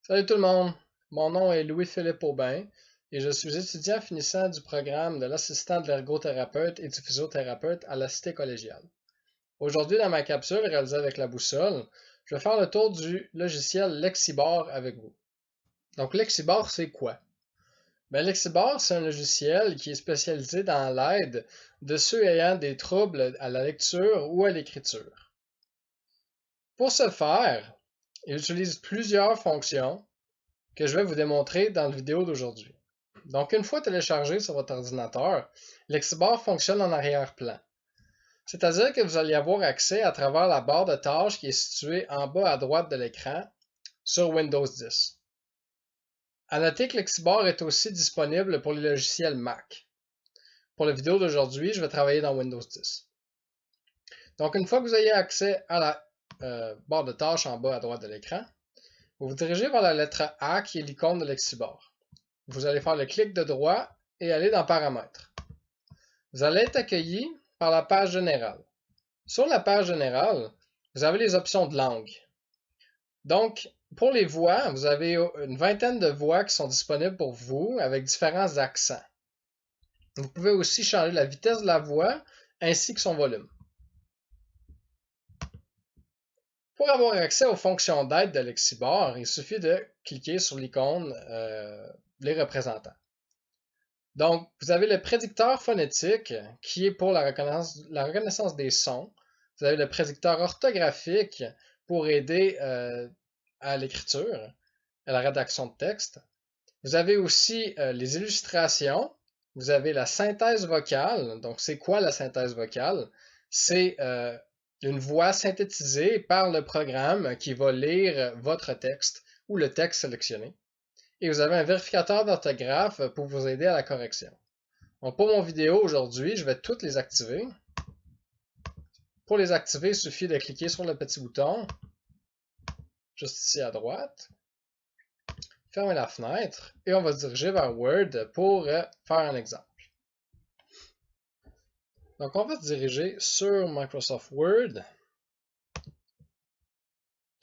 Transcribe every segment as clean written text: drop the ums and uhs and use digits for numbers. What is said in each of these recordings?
Salut tout le monde, mon nom est Louis-Philippe Aubin et je suis étudiant finissant du programme de l'assistant de l'ergothérapeute et du physiothérapeute à la Cité collégiale. Aujourd'hui, dans ma capsule réalisée avec la boussole, je vais faire le tour du logiciel Lexibor avec vous. Donc Lexibor, c'est quoi? Lexibor, c'est un logiciel qui est spécialisé dans l'aide de ceux ayant des troubles à la lecture ou à l'écriture. Pour ce faire, il utilise plusieurs fonctions que je vais vous démontrer dans la vidéo d'aujourd'hui. Donc, une fois téléchargé sur votre ordinateur, Lexibor fonctionne en arrière-plan. C'est-à-dire que vous allez avoir accès à travers la barre de tâches qui est située en bas à droite de l'écran sur Windows 10. À noter que Lexibor est aussi disponible pour les logiciels Mac. Pour la vidéo d'aujourd'hui, je vais travailler dans Windows 10. Donc, une fois que vous ayez accès à la barre de tâches en bas à droite de l'écran, vous vous dirigez vers la lettre A qui est l'icône de Lexibor. Vous allez faire le clic de droit et aller dans Paramètres. Vous allez être accueilli par la page générale. Sur la page générale, vous avez les options de langue. Donc, pour les voix, vous avez une vingtaine de voix qui sont disponibles pour vous avec différents accents. Vous pouvez aussi changer la vitesse de la voix ainsi que son volume. Pour avoir accès aux fonctions d'aide de Lexibor, il suffit de cliquer sur l'icône Les représentants. Donc, vous avez le prédicteur phonétique qui est pour la reconnaissance des sons. Vous avez le prédicteur orthographique pour aider à l'écriture, à la rédaction de texte. Vous avez aussi les illustrations. Vous avez la synthèse vocale. Donc, c'est quoi la synthèse vocale? C'est une voix synthétisée par le programme qui va lire votre texte ou le texte sélectionné. Et vous avez un vérificateur d'orthographe pour vous aider à la correction. Donc, pour mon vidéo aujourd'hui, je vais toutes les activer. Pour les activer, il suffit de cliquer sur le petit bouton, juste ici à droite, fermer la fenêtre, et on va se diriger vers Word pour faire un exemple. Donc, on va se diriger sur Microsoft Word.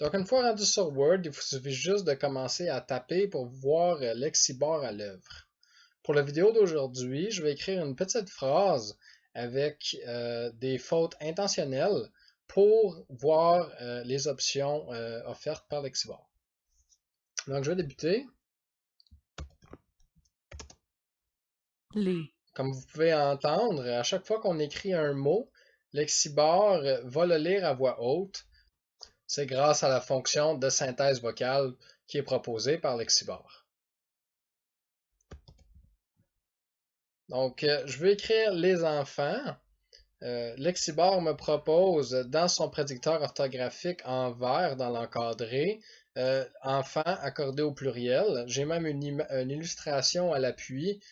Donc, une fois rendu sur Word, il vous suffit juste de commencer à taper pour voir Lexibor à l'œuvre. Pour la vidéo d'aujourd'hui, je vais écrire une petite phrase avec des fautes intentionnelles pour voir les options offertes par Lexibor. Donc, je vais débuter. Comme vous pouvez entendre, à chaque fois qu'on écrit un mot, Lexibor va le lire à voix haute. C'est grâce à la fonction de synthèse vocale qui est proposée par Lexibor. Donc, je vais écrire les enfants. Lexibor me propose dans son prédicteur orthographique en vert dans l'encadré, enfant accordé au pluriel. J'ai même une illustration à l'appui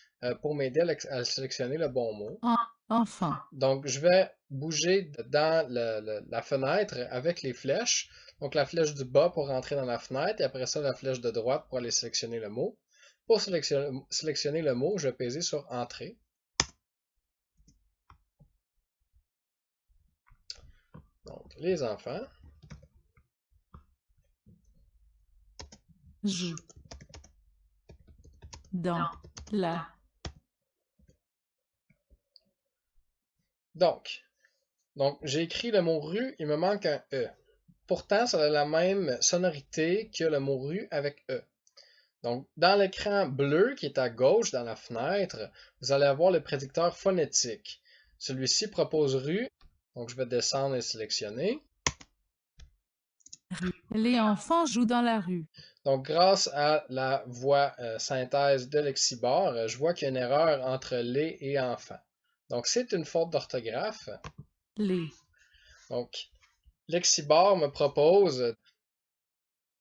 pour m'aider à sélectionner le bon mot. Enfant. Donc, je vais bouger dans la fenêtre avec les flèches. Donc, la flèche du bas pour rentrer dans la fenêtre et après ça, la flèche de droite pour aller sélectionner le mot. Pour sélectionner le mot, je vais peser sur Entrée. Donc, les enfants. Joue. Dans. La. Donc j'ai écrit le mot rue, il me manque un E. Pourtant, ça a la même sonorité que le mot rue avec E. Donc, dans l'écran bleu qui est à gauche dans la fenêtre, vous allez avoir le prédicteur phonétique. Celui-ci propose rue, donc je vais descendre et sélectionner. Les enfants jouent dans la rue. Donc, grâce à la voix synthèse de Lexibor, je vois qu'il y a une erreur entre les et enfants. Donc, c'est une faute d'orthographe. Les. Donc, Lexibor me propose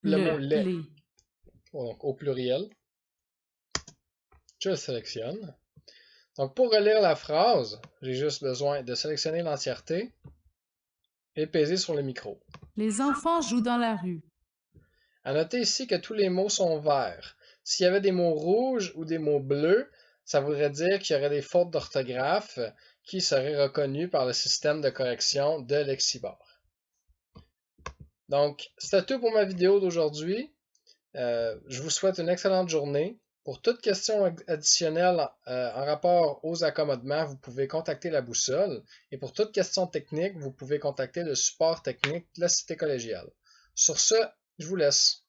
le mot les. Donc, au pluriel. Je le sélectionne. Donc, pour relire la phrase, j'ai juste besoin de sélectionner l'entièreté et peser sur le micro. Les enfants jouent dans la rue. À noter ici que tous les mots sont verts. S'il y avait des mots rouges ou des mots bleus, ça voudrait dire qu'il y aurait des fautes d'orthographe qui seraient reconnues par le système de correction de Lexibor. Donc, c'était tout pour ma vidéo d'aujourd'hui. Je vous souhaite une excellente journée. Pour toute question additionnelle en rapport aux accommodements, vous pouvez contacter la boussole. Et pour toute question technique, vous pouvez contacter le support technique de la Cité collégiale. Sur ce, je vous laisse.